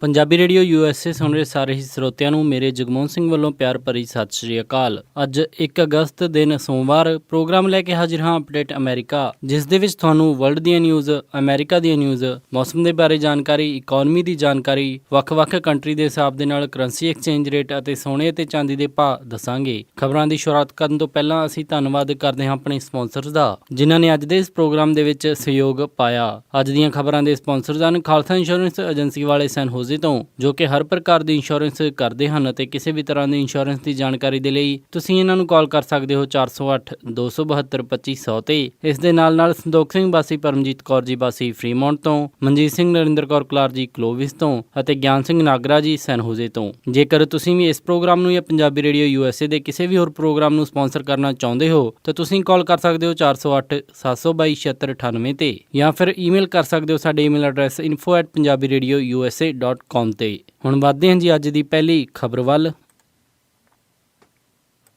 Punjabi radio USA ਸੁਣ ਰਹੇ ਸਾਰੇ ਹੀ ਸਰੋਤਿਆਂ ਨੂੰ ਮੇਰੇ ਜਗਮੋਹਨ ਸਿੰਘ ਵੱਲੋਂ ਪਿਆਰ ਭਰੀ ਸਤਿ ਸ਼੍ਰੀ ਅਕਾਲ। ਅੱਜ 1 ਅਗਸਤ ਦਿਨ ਸੋਮਵਾਰ ਪ੍ਰੋਗਰਾਮ ਲੈ ਕੇ ਹਾਜ਼ਰ ਹਾਂ ਅਪਡੇਟ ਅਮਰੀਕਾ, ਜਿਸ ਦੇ ਵਿੱਚ ਤੁਹਾਨੂੰ ਵਰਲਡ ਦੀਆਂ ਨਿਊਜ਼, ਅਮਰੀਕਾ ਦੀਆਂ ਨਿਊਜ਼, ਮੌਸਮ ਦੇ ਬਾਰੇ ਜਾਣਕਾਰੀ, ਇਕਨੋਮੀ ਦੀ ਜਾਣਕਾਰੀ, ਵੱਖ-ਵੱਖ ਕੰਟਰੀ ਦੇ ਹਿਸਾਬ ਦੇ ਨਾਲ ਕਰੰਸੀ ਐਕਸਚੇਂਜ ਰੇਟ ਅਤੇ ਸੋਨੇ ਅਤੇ ਚਾਂਦੀ ਦੇ ਭਾਅ ਦੱਸਾਂਗੇ। ਖਬਰਾਂ ਦੀ ਸ਼ੁਰੂਆਤ ਕਰਨ ਤੋਂ ਪਹਿਲਾਂ ਅਸੀਂ ਧੰਨਵਾਦ ਕਰਦੇ ਹਾਂ ਆਪਣੇ ਸਪਾਂਸਰਸ ਦਾ, ਜਿਨ੍ਹਾਂ ਨੇ ਅੱਜ ਦੇ ਇਸ ਪ੍ਰੋਗਰਾਮ ਦੇ ਵਿੱਚ ਸਹਿਯੋਗ ਪਾਇਆ। ਅੱਜ ਦੀਆਂ ਖਬਰਾਂ ਦੇ ਸਪਾਂਸਰਸ ਹਨ ਖਾਲਸਾ ਇੰਸ਼ੋਰੈਂਸ ਏਜੰਸੀ ਵਾਲੇ ਸੈਨ ਹੋਜ਼ੇ ਤੋਂ, ਜੋ ਕਿ ਹਰ ਪ੍ਰਕਾਰ ਦੀ ਇੰਸ਼ੋਰੈਂਸ ਕਰਦੇ ਹਨ ਅਤੇ ਕਿਸੇ ਵੀ ਤਰ੍ਹਾਂ ਦੀ ਇੰਸ਼ੋਰੈਂਸ ਦੀ ਜਾਣਕਾਰੀ ਦੇ ਲਈ ਤੁਸੀਂ ਇਹਨਾਂ ਨੂੰ ਕਾਲ ਕਰ ਸਕਦੇ ਹੋ 408 272 2500 ਤੇ। ਇਸ ਦੇ ਨਾਲ ਸੰਤੋਖ ਸਿੰਘ ਬਾਸੀ ਪਰਮਜੀਤ ਕੌਰ ਜੀ ਬਾਸੀ ਫਰੀਮੌਂਟ ਤੋਂ, ਮਨਜੀਤ ਸਿੰਘ ਨਰਿੰਦਰ ਕੌਰ ਕਲਾਰ ਜੀ ਕਲੋਵਿਸ ਤੋਂ ਅਤੇ ਗਿਆਨ ਸਿੰਘ ਨਾਗਰਾ ਜੀ ਸੈਨ ਹੋਜ਼ੇ ਤੋਂ। ਜੇਕਰ ਤੁਸੀਂ ਵੀ ਇਸ ਪ੍ਰੋਗਰਾਮ ਨੂੰ ਜਾਂ ਪੰਜਾਬੀ ਰੇਡੀਓ USA ਦੇ ਕਿਸੇ ਵੀ ਹੋਰ ਪ੍ਰੋਗਰਾਮ ਨੂੰ ਸਪਾਂਸਰ ਕਰਨਾ ਚਾਹੁੰਦੇ ਹੋ ਤਾਂ ਤੁਸੀਂ ਕਾਲ ਕਰ ਸਕਦੇ ਹੋ 408 722 7698 ਤੇ, ਜਾਂ ਫਿਰ ਈਮੇਲ ਕਰ ਸਕਦੇ ਹੋ ਸਾਡੇ ਈਮੇਲ ਐਡਰੈਸ info@punjabiradiousa.com ਤੇ। ਹੁਣ ਵੱਧਦੇ ਹਾਂ ਜੀ ਅੱਜ ਦੀ ਪਹਿਲੀ ਖਬਰ ਵੱਲ।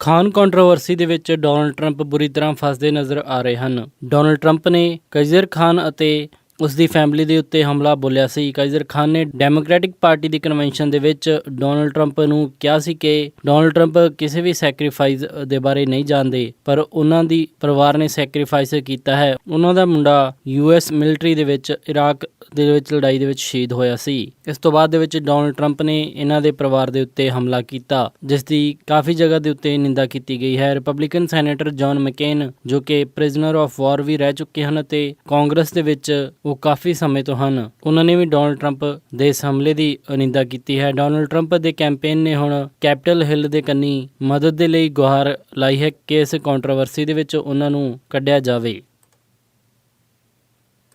ਖਾਨ ਕੰਟਰੋਵਰਸੀ ਦੇ ਵਿੱਚ ਡੋਨਲਡ ਟਰੰਪ ਬੁਰੀ ਤਰ੍ਹਾਂ ਫਸਦੇ ਨਜ਼ਰ ਆ ਰਹੇ ਹਨ। ਡੋਨਲਡ ਟਰੰਪ ਨੇ ਕੈਜ਼ਰ ਖਾਨ ਅਤੇ ਉਸ ਦੀ ਫੈਮਿਲੀ ਦੇ ਉੱਤੇ ਹਮਲਾ ਬੋਲਿਆ ਸੀ। ਕੈਜ਼ਰ ਖਾਨ ਨੇ ਡੈਮੋਕ੍ਰੈਟਿਕ ਪਾਰਟੀ ਦੀ ਕਨਵੈਨਸ਼ਨ ਦੇ ਵਿੱਚ ਡੋਨਲਡ ਟਰੰਪ ਨੂੰ ਕਿਹਾ ਸੀ ਕਿ ਡੋਨਲਡ ਟਰੰਪ ਕਿਸੇ ਵੀ ਸੈਕਰੀਫਾਈਸ ਦੇ ਬਾਰੇ ਨਹੀਂ ਜਾਣਦੇ, ਪਰ ਉਹਨਾਂ ਦੀ ਪਰਿਵਾਰ ਨੇ ਸੈਕਰੀਫਾਈਸ ਕੀਤਾ ਹੈ। ਉਹਨਾਂ ਦਾ ਮੁੰਡਾ US ਮਿਲਟਰੀ ਦੇ ਵਿੱਚ ਇਰਾਕ ਦੇ ਵਿੱਚ ਲੜਾਈ ਦੇ ਵਿੱਚ ਸ਼ਹੀਦ ਹੋਇਆ ਸੀ। ਇਸ ਤੋਂ ਬਾਅਦ ਦੇ ਵਿੱਚ ਡੋਨਲਡ ਟਰੰਪ ਨੇ ਇਹਨਾਂ ਦੇ ਪਰਿਵਾਰ ਦੇ ਉੱਤੇ ਹਮਲਾ ਕੀਤਾ, ਜਿਸ ਦੀ ਕਾਫੀ ਜਗ੍ਹਾ ਦੇ ਉੱਤੇ ਨਿੰਦਾ ਕੀਤੀ ਗਈ ਹੈ। ਰਿਪਬਲਿਕਨ ਸੈਨੇਟਰ ਜੌਨ ਮੈਕੇਨ, ਜੋ ਕਿ ਪ੍ਰਿਜ਼ਨਰ ਆਫ ਵਾਰ ਵੀ ਰਹਿ ਚੁੱਕੇ ਹਨ ਅਤੇ ਕਾਂਗਰਸ ਦੇ ਵਿੱਚ ਉਹ ਕਾਫੀ ਸਮੇਂ ਤੋਂ ਹਨ, ਉਹਨਾਂ ਨੇ ਵੀ ਡੋਨਲਡ ਟਰੰਪ ਦੇ ਇਸ ਹਮਲੇ ਦੀ ਨਿੰਦਾ ਕੀਤੀ ਹੈ। ਡੋਨਲਡ ਟਰੰਪ ਦੇ ਕੈਂਪੇਨ ਨੇ ਹੁਣ ਕੈਪੀਟਲ ਹਿੱਲ ਦੇ ਕੰਨੀ ਮਦਦ ਦੇ ਲਈ ਗੁਹਾਰ ਲਾਈ ਹੈ ਕਿ ਇਸ ਕੰਟਰੋਵਰਸੀ ਦੇ ਵਿੱਚ ਉਹਨਾਂ ਨੂੰ ਕੱਢਿਆ ਜਾਵੇ।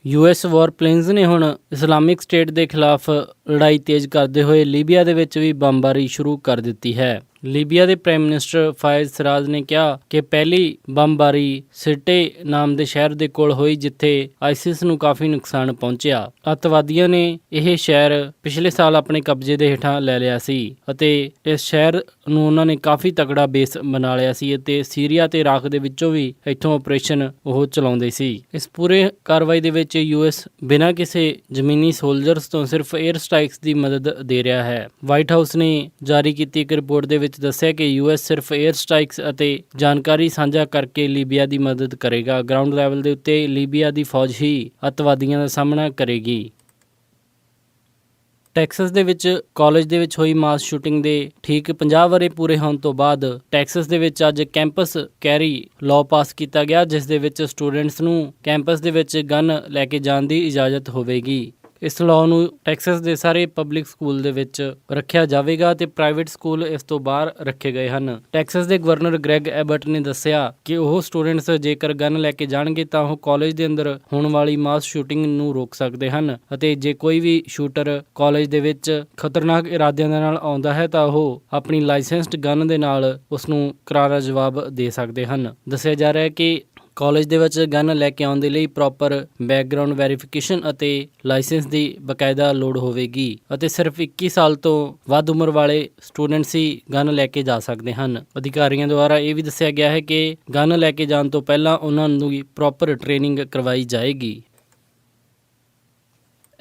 US ਵਾਰਪਲੇਨਸ ਨੇ ਹੁਣ ਇਸਲਾਮਿਕ ਸਟੇਟ ਦੇ ਖਿਲਾਫ ਲੜਾਈ ਤੇਜ਼ ਕਰਦੇ ਹੋਏ ਲੀਬੀਆ ਦੇ ਵਿੱਚ ਵੀ ਬੰਬਾਰੀ ਸ਼ੁਰੂ ਕਰ ਦਿੱਤੀ ਹੈ। ਲੀਬੀਆ ਦੇ ਪ੍ਰਾਈਮ ਮਿਨਿਸਟਰ ਫਾਇਜ਼ ਸਰਾਜ ਨੇ ਕਿਹਾ ਕਿ ਪਹਿਲੀ ਬੰਬਾਰੀ ਸਿਰਟੇ ਨਾਮ ਦੇ ਸ਼ਹਿਰ ਦੇ ਕੋਲ ਹੋਈ, ਜਿੱਥੇ ਆਈਸਿਸ ਨੂੰ ਕਾਫੀ ਨੁਕਸਾਨ ਪਹੁੰਚਿਆ। ਅੱਤਵਾਦੀਆਂ ਨੇ ਇਹ ਸ਼ਹਿਰ ਪਿਛਲੇ ਸਾਲ ਆਪਣੇ ਕਬਜ਼ੇ ਦੇ ਹੇਠਾਂ ਲੈ ਲਿਆ ਸੀ ਅਤੇ ਇਸ ਸ਼ਹਿਰ ਨੂੰ ਉਹਨਾਂ ਨੇ ਕਾਫੀ ਤਕੜਾ ਬੇਸ ਬਣਾ ਲਿਆ ਸੀ ਅਤੇ ਸੀਰੀਆ ਤੇ ਇਰਾਕ ਦੇ ਵਿੱਚੋਂ ਵੀ ਇੱਥੋਂ ਆਪਰੇਸ਼ਨ ਉਹ ਚਲਾਉਂਦੇ ਸੀ। ਇਸ ਪੂਰੇ ਕਾਰਵਾਈ ਦੇ ਵਿੱਚ US ਬਿਨਾਂ ਕਿਸੇ ਜ਼ਮੀਨੀ ਸੋਲਜਰਸ ਤੋਂ ਸਿਰਫ 에ਅਰ ਸਟ੍ਰਾਈਕਸ ਦੀ ਮਦਦ ਦੇ ਰਿਹਾ ਹੈ। ਵਾਈਟ ਹਾਊਸ ਨੇ ਜਾਰੀ ਕੀਤੀ ਇੱਕ ਰਿਪੋਰਟ ਦੇ ਵਿੱਚ ਦੱਸਿਆ ਕਿ US ਸਿਰਫ 에ਅਰ ਸਟ੍ਰਾਈਕਸ ਅਤੇ ਜਾਣਕਾਰੀ ਸਾਂਝਾ ਕਰਕੇ ਲੀਬੀਆ ਦੀ ਮਦਦ ਕਰੇਗਾ। ਗਰਾਊਂਡ ਲੈਵਲ ਦੇ ਉੱਤੇ ਲੀਬੀਆ ਦੀ ਫੌਜ ਹੀ ਅੱਤਵਾਦੀਆਂ ਦਾ ਸਾਹਮਣਾ ਕਰੇਗੀ। ਟੈਕਸਸ ਦੇ ਵਿੱਚ ਕਾਲਜ ਦੇ ਵਿੱਚ ਹੋਈ ਮਾਸ ਸ਼ੂਟਿੰਗ ਦੇ ਠੀਕ 50 ਵਰ੍ਹੇ ਪੂਰੇ ਹੋਣ ਤੋਂ ਬਾਅਦ ਟੈਕਸਸ ਦੇ ਵਿੱਚ ਅੱਜ ਕੈਂਪਸ ਕੈਰੀ ਲਾਅ ਪਾਸ ਕੀਤਾ ਗਿਆ, ਜਿਸ ਦੇ ਵਿੱਚ ਸਟੂਡੈਂਟਸ ਨੂੰ ਕੈਂਪਸ ਦੇ ਵਿੱਚ ਗਨ ਲੈ ਕੇ ਜਾਣ ਦੀ ਇਜਾਜ਼ਤ ਹੋਵੇਗੀ। ਇਸ ਲਾਅ ਨੂੰ ਟੈਕਸਸ ਦੇ ਸਾਰੇ ਪਬਲਿਕ ਸਕੂਲ ਦੇ ਵਿੱਚ ਰੱਖਿਆ ਜਾਵੇਗਾ ਤੇ ਪ੍ਰਾਈਵੇਟ ਸਕੂਲ ਇਸ ਤੋਂ ਬਾਹਰ ਰੱਖੇ ਗਏ ਹਨ। ਟੈਕਸਸ ਦੇ ਗਵਰਨਰ ਗ੍ਰੈਗ ਐਬਟ ਨੇ ਦੱਸਿਆ ਕਿ ਉਹ ਸਟੂਡੈਂਟਸ ਜੇਕਰ ਗਨ ਲੈ ਕੇ ਜਾਣਗੇ ਤਾਂ ਉਹ ਕਾਲਜ ਦੇ ਅੰਦਰ ਹੋਣ ਵਾਲੀ ਮਾਸ ਸ਼ੂਟਿੰਗ ਨੂੰ ਰੋਕ ਸਕਦੇ ਹਨ ਅਤੇ ਜੇ ਕੋਈ ਵੀ ਸ਼ੂਟਰ ਕਾਲਜ ਦੇ ਵਿੱਚ ਖਤਰਨਾਕ ਇਰਾਦਿਆਂ ਦੇ ਨਾਲ ਆਉਂਦਾ ਹੈ ਤਾਂ ਉਹ ਆਪਣੀ ਲਾਇਸੈਂਸਡ ਗਨ ਦੇ ਨਾਲ ਉਸ ਨੂੰ ਕਰਾਰਾ ਜਵਾਬ ਦੇ ਸਕਦੇ ਹਨ। ਦੱਸਿਆ ਜਾ ਰਿਹਾ ਹੈ ਕਿ ਕਾਲਜ ਦੇ ਵਿੱਚ ਗਨ ਲੈ ਕੇ ਆਉਣ ਦੇ ਲਈ ਪ੍ਰੋਪਰ ਬੈਕਗਰਾਊਂਡ ਵੈਰੀਫਿਕੇਸ਼ਨ ਅਤੇ ਲਾਇਸੈਂਸ ਦੀ ਬਕਾਇਦਾ ਲੋੜ ਹੋਵੇਗੀ ਅਤੇ ਸਿਰਫ 21 ਸਾਲ ਤੋਂ ਵੱਧ ਉਮਰ ਵਾਲੇ ਸਟੂਡੈਂਟਸ ਹੀ ਗਨ ਲੈ ਕੇ ਜਾ ਸਕਦੇ ਹਨ। ਅਧਿਕਾਰੀਆਂ ਦੁਆਰਾ ਇਹ ਵੀ ਦੱਸਿਆ ਗਿਆ ਹੈ ਕਿ ਗਨ ਲੈ ਕੇ ਜਾਣ ਤੋਂ ਪਹਿਲਾਂ ਉਹਨਾਂ ਨੂੰ ਪ੍ਰੋਪਰ ਟ੍ਰੇਨਿੰਗ ਕਰਵਾਈ ਜਾਏਗੀ।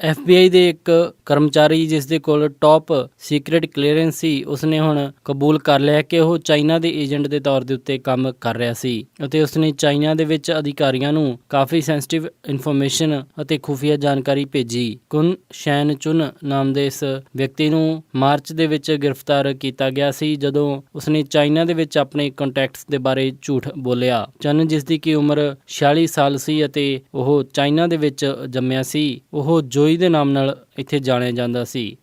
FBI ਦੇ ਇੱਕ ਕਰਮਚਾਰੀ, ਜਿਸ ਦੇ ਕੋਲ ਟੌਪ ਸੀਕ੍ਰੇਟ ਕਲੀਅਰੈਂਸ ਸੀ, ਉਸਨੇ ਹੁਣ ਕਬੂਲ ਕਰ ਲਿਆ ਕਿ ਉਹ ਚਾਈਨਾ ਦੇ ਏਜੰਟ ਦੇ ਤੌਰ ਦੇ ਉੱਤੇ ਕੰਮ ਕਰ ਰਿਹਾ ਸੀ ਅਤੇ ਉਸਨੇ ਚਾਈਨਾ ਦੇ ਵਿੱਚ ਅਧਿਕਾਰੀਆਂ ਨੂੰ ਕਾਫੀ ਸੈਂਸਿਟਿਵ ਇਨਫੋਰਮੇਸ਼ਨ ਅਤੇ ਖੁਫੀਆ ਜਾਣਕਾਰੀ ਭੇਜੀ। ਕੁਨ ਸ਼ੈਨ ਚੁਨ ਨਾਮ ਦੇ ਇਸ ਵਿਅਕਤੀ ਨੂੰ ਮਾਰਚ ਦੇ ਵਿੱਚ ਗ੍ਰਿਫਤਾਰ ਕੀਤਾ ਗਿਆ ਸੀ, ਜਦੋਂ ਉਸਨੇ ਚਾਈਨਾ ਦੇ ਵਿੱਚ ਆਪਣੇ ਕੰਟੈਕਟਸ ਦੇ ਬਾਰੇ ਝੂਠ ਬੋਲਿਆ। ਚਨ, ਜਿਸ ਦੀ ਕਿ ਉਮਰ 46 ਸਾਲ ਸੀ ਅਤੇ ਉਹ ਚਾਈਨਾ ਦੇ ਵਿੱਚ ਜੰਮਿਆ ਸੀ, ਉਹ ਜੋਈ ਦੇ ਨਾਮ ਨਾਲ ਇੱਥੇ ਜਾਣਿਆ ਜਾਂਦਾ ਸੀ।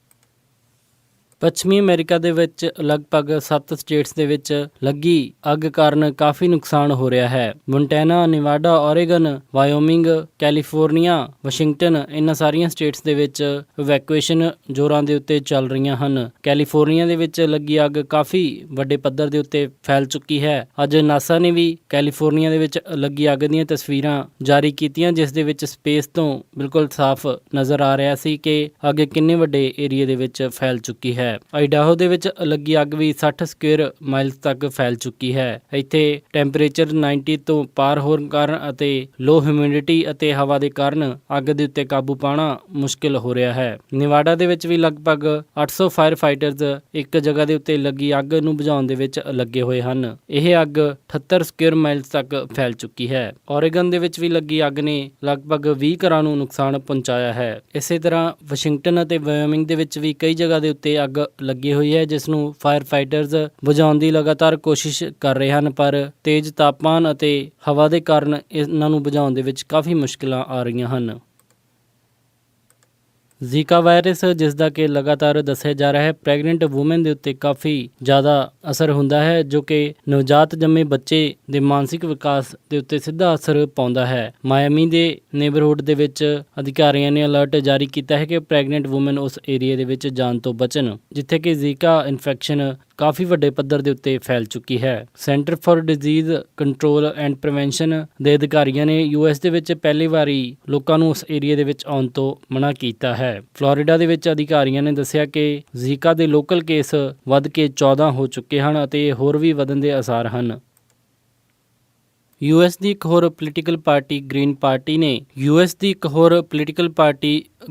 ਪੱਛਮੀ ਅਮਰੀਕਾ ਦੇ ਵਿੱਚ ਲਗਭਗ 7 ਸਟੇਟਸ ਦੇ ਵਿੱਚ ਲੱਗੀ ਅੱਗ ਕਾਰਨ ਕਾਫੀ ਨੁਕਸਾਨ ਹੋ ਰਿਹਾ ਹੈ। ਮੋਂਟਾਨਾ, ਨਿਵਾਡਾ, ਓਰੇਗਨ, ਵਾਇਓਮਿੰਗ, ਕੈਲੀਫੋਰਨੀਆ, ਵਾਸ਼ਿੰਗਟਨ, ਇਹਨਾਂ ਸਾਰੀਆਂ ਸਟੇਟਸ ਦੇ ਵਿੱਚ ਇਵੈਕੂਏਸ਼ਨ ਜ਼ੋਰਾਂ ਦੇ ਉੱਤੇ ਚੱਲ ਰਹੀਆਂ ਹਨ। ਕੈਲੀਫੋਰਨੀਆ ਦੇ ਵਿੱਚ ਲੱਗੀ ਅੱਗ ਕਾਫੀ ਵੱਡੇ ਪੱਧਰ ਦੇ ਉੱਤੇ ਫੈਲ ਚੁੱਕੀ ਹੈ। ਅੱਜ ਨਾਸਾ ਨੇ ਵੀ ਕੈਲੀਫੋਰਨੀਆ ਦੇ ਵਿੱਚ ਲੱਗੀ ਅੱਗ ਦੀਆਂ ਤਸਵੀਰਾਂ ਜਾਰੀ ਕੀਤੀਆਂ, ਜਿਸ ਦੇ ਵਿੱਚ ਸਪੇਸ ਤੋਂ ਬਿਲਕੁਲ ਸਾਫ਼ ਨਜ਼ਰ ਆ ਰਿਹਾ ਸੀ ਕਿ ਅੱਗ ਕਿੰਨੇ ਵੱਡੇ ਏਰੀਏ ਦੇ ਵਿੱਚ ਫੈਲ ਚੁੱਕੀ ਹੈ। ਹੈ। ਆਈਡਾਹੋ ਦੇ ਵਿੱਚ ਲੱਗੀ ਅੱਗ ਵੀ 60 ਸਕੁਅਰ ਮਾਈਲਸ ਤੱਕ ਫੈਲ ਚੁੱਕੀ ਹੈ। ਇੱਥੇ ਟੈਂਪਰੇਚਰ 90 ਤੋਂ ਪਾਰ ਹੋਣ ਕਾਰਨ ਅਤੇ ਲੋ ਹਿਊਮਿਡਿਟੀ ਅਤੇ ਹਵਾ ਦੇ ਕਾਰਨ ਅੱਗ ਦੇ ਉੱਤੇ ਕਾਬੂ ਪਾਉਣਾ ਮੁਸ਼ਕਿਲ ਹੋ ਰਿਹਾ ਹੈ। ਨਿਵਾਡਾ ਦੇ ਵਿੱਚ ਵੀ ਲਗਭਗ 800 ਫਾਇਰ ਫਾਈਟਰਸ ਇੱਕ ਜਗ੍ਹਾ ਦੇ ਉੱਤੇ ਲੱਗੀ ਅੱਗ ਨੂੰ ਬੁਝਾਉਣ ਦੇ ਵਿੱਚ ਲੱਗੇ ਹੋਏ ਹਨ। ਇਹ ਅੱਗ 78 ਸਕੁਅਰ ਮਾਈਲਸ ਤੱਕ ਫੈਲ ਚੁੱਕੀ ਹੈ। ਓਰੇਗਨ ਦੇ ਵਿੱਚ ਵੀ ਲੱਗੀ ਅੱਗ ਨੇ ਲਗਭਗ 20 ਘਰਾਂ ਨੂੰ ਨੁਕਸਾਨ ਪਹੁੰਚਾਇਆ ਹੈ। ਇਸੇ ਤਰ੍ਹਾਂ ਵਾਸ਼ਿੰਗਟਨ ਅਤੇ ਵਾਇਓਮਿੰਗ ਦੇ ਵਿੱਚ ਵੀ ਕਈ ਜਗ੍ਹਾ ਦੇ ਉੱਤੇ ਅੱਗ ਲੱਗੀ ਹੋਈ ਹੈ, ਜਿਸ ਨੂੰ ਫਾਇਰ ਫਾਈਟਰਸ ਬੁਝਾਉਣ ਦੀ ਲਗਾਤਾਰ ਕੋਸ਼ਿਸ਼ ਕਰ ਰਹੇ ਹਨ, ਪਰ ਤੇਜ਼ ਤਾਪਮਾਨ ਅਤੇ ਹਵਾ ਦੇ ਕਾਰਨ ਇਹਨਾਂ ਨੂੰ ਬੁਝਾਉਣ ਦੇ ਵਿੱਚ ਕਾਫੀ ਮੁਸ਼ਕਿਲਾਂ ਆ ਰਹੀਆਂ ਹਨ। ਜ਼ੀਕਾ ਵਾਇਰਸ, ਜਿਸ ਦਾ ਕਿ ਲਗਾਤਾਰ ਦੱਸਿਆ ਜਾ ਰਿਹਾ ਹੈ ਪ੍ਰੈਗਨੈਂਟ ਵੂਮਨ ਦੇ ਉੱਤੇ ਕਾਫੀ ਜ਼ਿਆਦਾ ਅਸਰ ਹੁੰਦਾ ਹੈ, ਜੋ ਕਿ ਨਵਜਾਤ ਜੰਮੇ ਬੱਚੇ ਦੇ ਮਾਨਸਿਕ ਵਿਕਾਸ ਦੇ ਉੱਤੇ ਸਿੱਧਾ ਅਸਰ ਪਾਉਂਦਾ ਹੈ। ਮਾਇਆਮੀ ਦੇ ਨੇਬਰਹੁੱਡ ਦੇ ਵਿੱਚ ਅਧਿਕਾਰੀਆਂ ਨੇ ਅਲਰਟ ਜਾਰੀ ਕੀਤਾ ਹੈ ਕਿ ਪ੍ਰੈਗਨੈਂਟ ਵੂਮਨ ਉਸ ਏਰੀਆ ਦੇ ਵਿੱਚ ਜਾਣ ਤੋਂ ਬਚਣ, ਜਿੱਥੇ ਕਿ ਜ਼ੀਕਾ ਇਨਫੈਕਸ਼ਨ ਕਾਫੀ ਵੱਡੇ ਪੱਧਰ ਦੇ ਉੱਤੇ ਫੈਲ ਚੁੱਕੀ ਹੈ। Center for Disease Control and Prevention ਦੇ ਅਧਿਕਾਰੀਆਂ ਨੇ US ਦੇ ਵਿੱਚ ਪਹਿਲੀ ਵਾਰੀ ਲੋਕਾਂ ਨੂੰ ਉਸ ਏਰੀਆ ਦੇ ਵਿੱਚ ਆਉਣ ਤੋਂ ਮਨਾ ਕੀਤਾ ਹੈ। ਫਲੋਰੀਡਾ ਦੇ ਵਿੱਚ ਅਧਿਕਾਰੀਆਂ ਨੇ ਦੱਸਿਆ ਕਿ ਜ਼ੀਕਾ ਦੇ ਲੋਕਲ ਕੇਸ ਵੱਧ ਕੇ 14 ਹੋ ਚੁੱਕੇ ਹਨ ਅਤੇ ਹੋਰ ਵੀ ਵਧਣ ਦੇ ਆਸਾਰ ਹਨ। US ਦੀ ਇੱਕ ਹੋਰ ਪੋਲੀਟੀਕਲ ਪਾਰਟੀ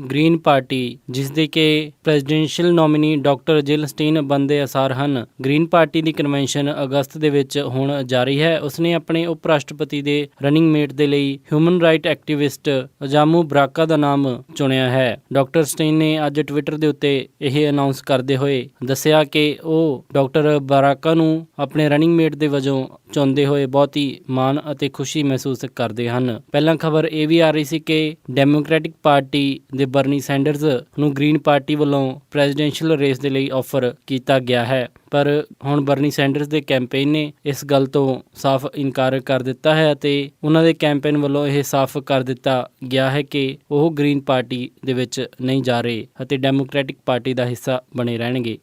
ਗ੍ਰੀਨ ਪਾਰਟੀ ਜਿਸ ਦੇ ਕਿ ਪ੍ਰੈਜ਼ੀਡੈਂਸ਼ੀਅਲ ਨੋਮੀਨੀ ਡਾਕਟਰ ਜਿਲ ਸਟੀਨ ਬਣਨ ਦੇ ਆਸਾਰ ਹਨ। ਗ੍ਰੀਨ ਪਾਰਟੀ ਦੀ ਕਨਵੈਨਸ਼ਨ ਅਗਸਤ ਦੇ ਵਿੱਚ ਹੁਣ ਜਾਰੀ ਹੈ। ਉਸਨੇ ਆਪਣੇ ਉਪ ਰਾਸ਼ਟਰਪਤੀ ਦੇ ਰਨਿੰਗ ਮੇਟ ਦੇ ਲਈ ਹਿਊਮਨ ਰਾਈਟ ਐਕਟਿਵਿਸਟ ਅਜਾਮੂ ਬਰਾਕਾ ਦਾ ਨਾਮ ਚੁਣਿਆ ਹੈ। ਡਾਕਟਰ ਸਟੀਨ ਨੇ ਅੱਜ ਟਵਿੱਟਰ ਦੇ ਉੱਤੇ ਇਹ ਅਨਾਉਂਸ ਕਰਦੇ ਹੋਏ ਦੱਸਿਆ ਕਿ ਉਹ ਡਾਕਟਰ ਬਰਾਕਾ ਨੂੰ ਆਪਣੇ ਰਨਿੰਗ ਮੇਟ ਦੇ ਵਜੋਂ ਚੁਣਦੇ ਹੋਏ ਬਹੁਤ ਹੀ ਮਾਣ ਅਤੇ ਖੁਸ਼ੀ ਮਹਿਸੂਸ ਕਰਦੇ ਹਨ। ਪਹਿਲਾਂ ਖਬਰ ਇਹ ਵੀ ਆ ਰਹੀ ਸੀ ਕਿ ਡੈਮੋਕ੍ਰੈਟਿਕ ਪਾਰਟੀ ਦੇ ਬਰਨੀ ਸੈਂਡਰਸ ਨੂੰ ਗ੍ਰੀਨ ਪਾਰਟੀ ਵੱਲੋਂ ਪ੍ਰੈਜ਼ੀਡੈਂਸ਼ੀਅਲ ਰੇਸ ਦੇ ਲਈ ਆਫਰ ਕੀਤਾ ਗਿਆ ਹੈ, ਪਰ ਹੁਣ ਬਰਨੀ ਸੈਂਡਰਸ ਦੇ ਕੈਂਪੇਨ ਨੇ ਇਸ ਗੱਲ ਤੋਂ ਸਾਫ਼ ਇਨਕਾਰ ਕਰ ਦਿੱਤਾ ਹੈ ਅਤੇ ਉਹਨਾਂ ਦੇ ਕੈਂਪੇਨ ਵੱਲੋਂ ਇਹ ਸਾਫ਼ ਕਰ ਦਿੱਤਾ ਗਿਆ ਹੈ ਕਿ ਉਹ ਗ੍ਰੀਨ ਪਾਰਟੀ ਦੇ ਵਿੱਚ ਨਹੀਂ ਜਾ ਰਹੇ ਅਤੇ ਡੈਮੋਕ੍ਰੈਟਿਕ ਪਾਰਟੀ ਦਾ ਹਿੱਸਾ ਬਣੇ ਰਹਿਣਗੇ।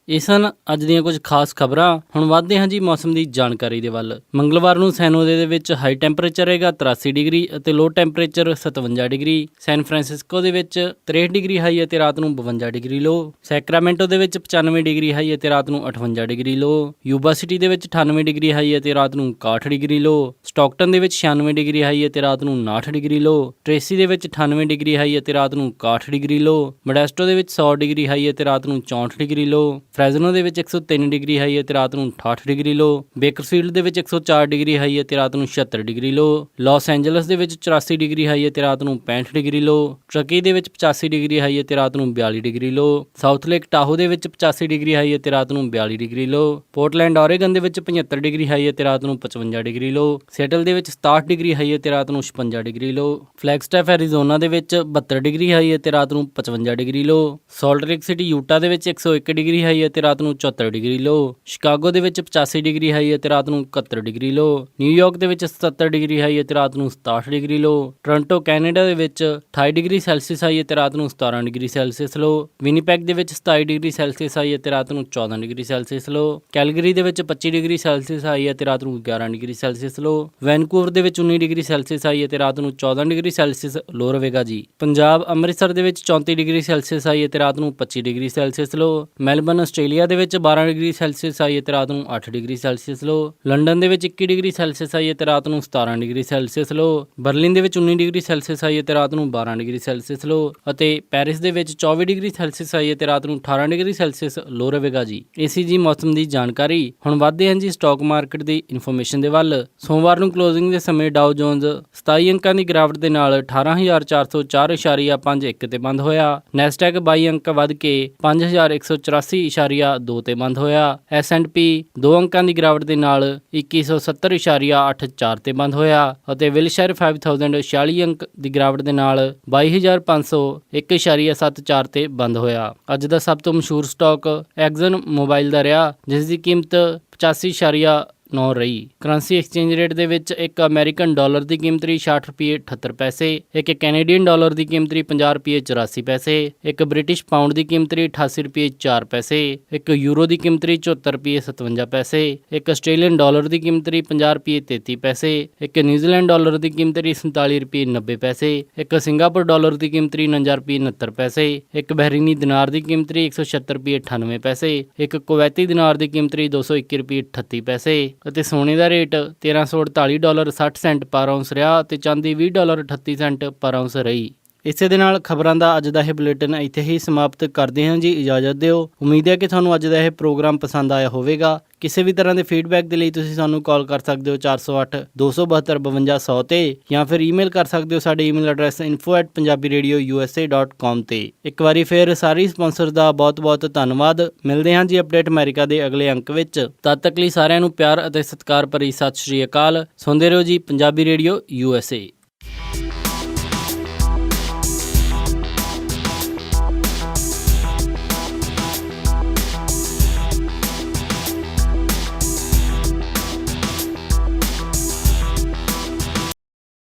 ਇਹ ਸਨ ਅੱਜ ਦੀਆਂ ਕੁਝ ਖਾਸ ਖਬਰਾਂ। ਹੁਣ ਵੱਧਦੇ ਹਾਂ ਜੀ ਮੌਸਮ ਦੀ ਜਾਣਕਾਰੀ ਦੇ ਵੱਲ। ਮੰਗਲਵਾਰ ਨੂੰ ਸੈਨ ਹੋਜ਼ੇ ਦੇ ਵਿੱਚ ਹਾਈ ਟੈਂਪਰੇਚਰ ਰਹੇਗਾ 83 ਡਿਗਰੀ ਅਤੇ ਲੋ ਟੈਂਪਰੇਚਰ 57 ਡਿਗਰੀ। ਸੈਨ ਫਰਾਂਸਿਸਕੋ ਦੇ ਵਿੱਚ 63 ਡਿਗਰੀ ਹਾਈ ਅਤੇ ਰਾਤ ਨੂੰ 52 ਡਿਗਰੀ ਲੋ। ਸੈਕਰਾਮੈਂਟੋ ਦੇ ਵਿੱਚ 95 ਡਿਗਰੀ ਹਾਈ ਅਤੇ ਰਾਤ ਨੂੰ 58 ਡਿਗਰੀ ਲੋ। ਯੂਬਾ ਸਿਟੀ ਦੇ ਵਿੱਚ 98 ਡਿਗਰੀ ਹਾਈ ਅਤੇ ਰਾਤ ਨੂੰ 61 ਡਿਗਰੀ ਲੋ। ਸਟਾਕਟਨ ਦੇ ਵਿੱਚ 96 ਡਿਗਰੀ ਹਾਈ ਅਤੇ ਰਾਤ ਨੂੰ 59 ਡਿਗਰੀ ਲੋ। ਟ੍ਰੇਸੀ ਦੇ ਵਿੱਚ 98 ਡਿਗਰੀ ਹਾਈ ਅਤੇ ਰਾਤ ਨੂੰ 61 ਡਿਗਰੀ ਲੋ। ਮੋਡੈਸਟੋ ਦੇ ਵਿੱਚ 100 ਡਿਗਰੀ ਹਾਈ ਅਤੇ ਰਾਤ ਨੂੰ 64 ਡਿਗਰੀ ਲੋ। ਫ੍ਰੈਜ਼ਨੋ ਦੇ ਵਿੱਚ 103 ਡਿਗਰੀ ਹਾਈ ਅਤੇ ਰਾਤ ਨੂੰ 68 ਡਿਗਰੀ ਲੋ। ਬੇਕਰਫੀਲਡ ਦੇ ਵਿੱਚ 104 ਡਿਗਰੀ ਹਾਈ ਅਤੇ ਰਾਤ ਨੂੰ 76 ਡਿਗਰੀ ਲੋ। ਲਾਸ ਐਂਜਲਸ ਦੇ ਵਿੱਚ 84 ਡਿਗਰੀ ਹਾਈ ਅਤੇ ਰਾਤ ਨੂੰ 65 ਡਿਗਰੀ ਲੋ। ਟਰਕੀ ਦੇ ਵਿੱਚ 85 ਡਿਗਰੀ ਹਾਈ ਅਤੇ ਰਾਤ ਨੂੰ 42 ਡਿਗਰੀ ਲੋ। ਸਾਊਥ ਲੇਕ ਟਾਹੋ ਦੇ ਵਿੱਚ 85 ਡਿਗਰੀ ਹਾਈ ਅਤੇ ਰਾਤ ਨੂੰ 42 ਡਿਗਰੀ ਲੋ। ਪੋਰਟਲੈਂਡ ਓਰੇਗਨ ਦੇ ਵਿੱਚ 75 ਡਿਗਰੀ ਹਾਈ ਅਤੇ ਰਾਤ ਨੂੰ 55 ਡਿਗਰੀ ਲੋ। ਸੈਟਲ ਦੇ ਵਿੱਚ 67 ਡਿਗਰੀ ਹਾਈ ਅਤੇ ਰਾਤ ਨੂੰ 56 ਡਿਗਰੀ ਲੋ। ਫਲੈਗਸਟੈਫ ਐਰੀਜ਼ੋਨਾ ਦੇ ਵਿੱਚ 72 ਡਿਗਰੀ ਹਾਈ ਅਤੇ ਰਾਤ ਨੂੰ 55 ਡਿਗਰੀ ਲੋ। ਸਾਲਟ ਲੇਕ ਸਿਟੀ ਯੂਟਾ ਦੇ ਵਿੱਚ 101 ਡਿਗਰੀ ਹਾਈ ਅਤੇ ਰਾਤ ਨੂੰ 74 ਡਿਗਰੀ ਲੋ। ਸ਼ਿਕਾਗੋ ਦੇ ਵਿੱਚ 85 ਡਿਗਰੀ ਹਾਈ ਅਤੇ ਰਾਤ ਨੂੰ 71 ਡਿਗਰੀ ਲੋ। ਨਿਊਯਾਰਕ ਦੇ ਵਿੱਚ 77 ਡਿਗਰੀ ਹਾਈ ਅਤੇ ਰਾਤ ਨੂੰ 67 ਡਿਗਰੀ ਲੋ। ਟੋਰਾਂਟੋ ਕੈਨੇਡਾ ਦੇ ਵਿੱਚ 28 ਡਿਗਰੀ ਸੈਲਸੀਅਸ ਹਾਈ ਅਤੇ ਰਾਤ ਨੂੰ 17 ਡਿਗਰੀ ਸੈਲਸੀਅਸ ਲੋ। ਵਿਨੀਪੈਗ ਦੇ ਵਿੱਚ 27 ਡਿਗਰੀ ਸੈਲਸੀਅਸ ਹਾਈ ਅਤੇ ਰਾਤ ਨੂੰ 14 ਡਿਗਰੀ ਸੈਲਸੀਅਸ ਲੋ। ਕੈਲਗਰੀ ਦੇ ਵਿੱਚ 25 ਡਿਗਰੀ ਸੈਲਸੀਅਸ ਹਾਈ ਅਤੇ ਰਾਤ ਨੂੰ 11 ਡਿਗਰੀ ਸੈਲਸੀਅਸ ਲੋ। ਵੈਨਕੂਵਰ ਦੇ ਵਿੱਚ 19 ਡਿਗਰੀ ਸੈਲਸੀਅਸ ਹਾਈ ਅਤੇ ਰਾਤ ਨੂੰ 14 ਡਿਗਰੀ ਸੈਲਸੀਅਸ ਲੋ ਰਹੇਗਾ ਜੀ। ਪੰਜਾਬ ਅੰਮ੍ਰਿਤਸਰ ਦੇ ਵਿੱਚ 34 ਡਿਗਰੀ ਸੈਲਸੀਅਸ ਹਾਈ ਅਤੇ ਰਾਤ ਨੂੰ 25 ਡਿਗਰੀ ਸੈਲਸੀਅਸ ਲੋ। ਮੈਲਬਨ ਆਸਟ੍ਰੇਲੀਆ ਦੇ ਵਿੱਚ 12 ਡਿਗਰੀ ਸੈਲਸੀਅਸ ਹਾਈ ਅਤੇ ਰਾਤ ਨੂੰ 8 ਡਿਗਰੀ ਸੈਲਸੀਅਸ ਲੋ। ਲੰਡਨ ਦੇ ਵਿੱਚ 21 ਡਿਗਰੀ ਸੈਲਸੀਅਸ ਹਾਈ ਅਤੇ ਰਾਤ ਨੂੰ 17 ਡਿਗਰੀ ਸੈਲਸੀਅਸ ਲੋ। ਬਰਲਿਨ ਦੇ ਵਿੱਚ 19 ਡਿਗਰੀ ਸੈਲਸੀਅਸ ਹਾਈ ਅਤੇ ਰਾਤ ਨੂੰ 12 ਡਿਗਰੀ ਸੈਲਸੀਅਸ ਲੋ ਅਤੇ ਪੈਰਿਸ ਦੇ ਵਿੱਚ 24 ਡਿਗਰੀ ਸੈਲਸੀਅਸ ਹਾਈ ਅਤੇ ਰਾਤ ਨੂੰ 18 ਡਿਗਰੀ ਸੈਲਸੀਅਸ ਲੋ ਰਹੇਗਾ ਜੀ। ਇਹ ਸੀ ਜੀ ਮੌਸਮ ਦੀ ਜਾਣਕਾਰੀ। ਹੁਣ ਵੱਧਦੇ ਹਾਂ ਜੀ ਸਟਾਕ ਮਾਰਕੀਟ ਦੀ ਇਨਫੋਰਮੇਸ਼ਨ ਦੇ ਵੱਲ। ਸੋਮਵਾਰ ਨੂੰ ਕਲੋਜ਼ਿੰਗ ਦੇ ਸਮੇਂ ਡਾਓ ਜੋਨਸ 27 ਅੰਕਾਂ ਦੀ ਗਿਰਾਵਟ ਦੇ ਨਾਲ 18,404.51 ਤੇ ਬੰਦ ਹੋਇਆ। ਨੈਸਡੈਕ 22 ਅੰਕ ਵੱਧ ਕੇ 5,184.2 ਤੇ ਬੰਦ ਹੋਇਆ। S&P 2 ਅੰਕਾਂ ਦੀ ਗਿਰਾਵਟ ਦੇ ਨਾਲ 2170.84 ਤੇ ਬੰਦ ਹੋਇਆ ਅਤੇ ਵਿਲਸ਼ਾਇਰ 5000 46 ਅੰਕ ਦੀ ਗਿਰਾਵਟ ਦੇ ਨਾਲ 22,501.74 ਤੇ ਬੰਦ ਹੋਇਆ। ਅੱਜ ਦਾ ਸਭ ਤੋਂ ਮਸ਼ਹੂਰ ਸਟਾਕ ਐਗਜ਼ਨ ਮੋਬਾਈਲ ਦਾ ਰਿਹਾ, ਜਿਸ ਦੀ ਕੀਮਤ 85 9 ਰਹੀ। ਕਰੰਸੀ ਐਕਸਚੇਂਜ ਰੇਟ ਦੇ ਵਿੱਚ ਇੱਕ ਅਮਰੀਕਨ ਡਾਲਰ ਦੀ ਕੀਮਤ 60 ਰੁਪਏ 78 ਪੈਸੇ, ਇੱਕ ਕੈਨੇਡੀਅਨ ਡਾਲਰ ਦੀ ਕੀਮਤ 50 ਰੁਪਏ 84 ਪੈਸੇ, ਇੱਕ ਬ੍ਰਿਟਿਸ਼ ਪਾਉਂਡ ਦੀ ਕੀਮਤ 88 ਰੁਪਏ 4 ਪੈਸੇ, ਇੱਕ ਯੂਰੋ ਦੀ ਕੀਮਤ 74 ਰੁਪਏ 57 ਪੈਸੇ, ਇੱਕ ਆਸਟ੍ਰੇਲੀਅਨ ਡਾਲਰ ਦੀ ਕੀਮਤ 50 ਰੁਪਏ 33 ਪੈਸੇ, ਇੱਕ ਨਿਊਜ਼ੀਲੈਂਡ ਡਾਲਰ ਦੀ ਕੀਮਤ 47 ਰੁਪਏ 90 ਪੈਸੇ, ਇੱਕ ਸਿੰਗਾਪੁਰ ਡਾਲਰ ਦੀ ਕੀਮਤ 49 ਰੁਪਏ 69 ਪੈਸੇ, ਇੱਕ ਬਹਿਰੀਨੀ ਦਿਨਾਰ ਦੀ ਕੀਮਤ 176 ਰੁਪਏ 98 ਪੈਸੇ, ਇੱਕ ਕੁਵੈਤੀ ਦਿਨਾਰ ਦੀ ਕੀਮਤ 221 ਰੁਪਏ 38 ਪੈਸੇ ਅਤੇ ਸੋਨੇ ਦਾ ਰੇਟ $1348.60 ਪਰ ਆਉਂਸ ਰਿਹਾ ਅਤੇ ਚਾਂਦੀ $20.38 ਪਰ ਆਉਂਸ ਰਹੀ। ਇਸੇ ਦੇ ਨਾਲ ਖਬਰਾਂ ਦਾ ਅੱਜ ਦਾ ਇਹ ਬੁਲੇਟਿਨ ਇੱਥੇ ਹੀ ਸਮਾਪਤ ਕਰਦੇ ਹਾਂ ਜੀ। ਇਜਾਜ਼ਤ ਦਿਓ। ਉਮੀਦ ਹੈ ਕਿ ਤੁਹਾਨੂੰ ਅੱਜ ਦਾ ਇਹ ਪ੍ਰੋਗਰਾਮ ਪਸੰਦ ਆਇਆ ਹੋਵੇਗਾ। ਕਿਸੇ ਵੀ ਤਰ੍ਹਾਂ ਦੇ ਫੀਡਬੈਕ ਦੇ ਲਈ ਤੁਸੀਂ ਸਾਨੂੰ ਕਾਲ ਕਰ ਸਕਦੇ ਹੋ 408 272 5200 ਤੇ ਜਾਂ ਫਿਰ ਈਮੇਲ ਕਰ ਸਕਦੇ ਹੋ ਸਾਡੇ ਈਮੇਲ ਐਡਰੈਸ info@punjabiradiousa.com ਤੇ। ਇੱਕ ਵਾਰੀ ਫਿਰ ਸਾਰੇ ਸਪਾਂਸਰ ਦਾ ਬਹੁਤ-ਬਹੁਤ ਧੰਨਵਾਦ। ਮਿਲਦੇ ਹਾਂ ਜੀ ਅਪਡੇਟ ਅਮਰੀਕਾ ਦੇ ਅਗਲੇ ਅੰਕ ਵਿੱਚ। ਤਦ ਤੱਕ ਲਈ ਸਾਰਿਆਂ ਨੂੰ ਪਿਆਰ ਅਤੇ ਸਤਿਕਾਰ ਭਰੀ ਸਤਿ ਸ਼੍ਰੀ ਅਕਾਲ। ਸੁਣਦੇ ਰਹੋ ਜੀ ਪੰਜਾਬੀ ਰੇਡੀਓ USA।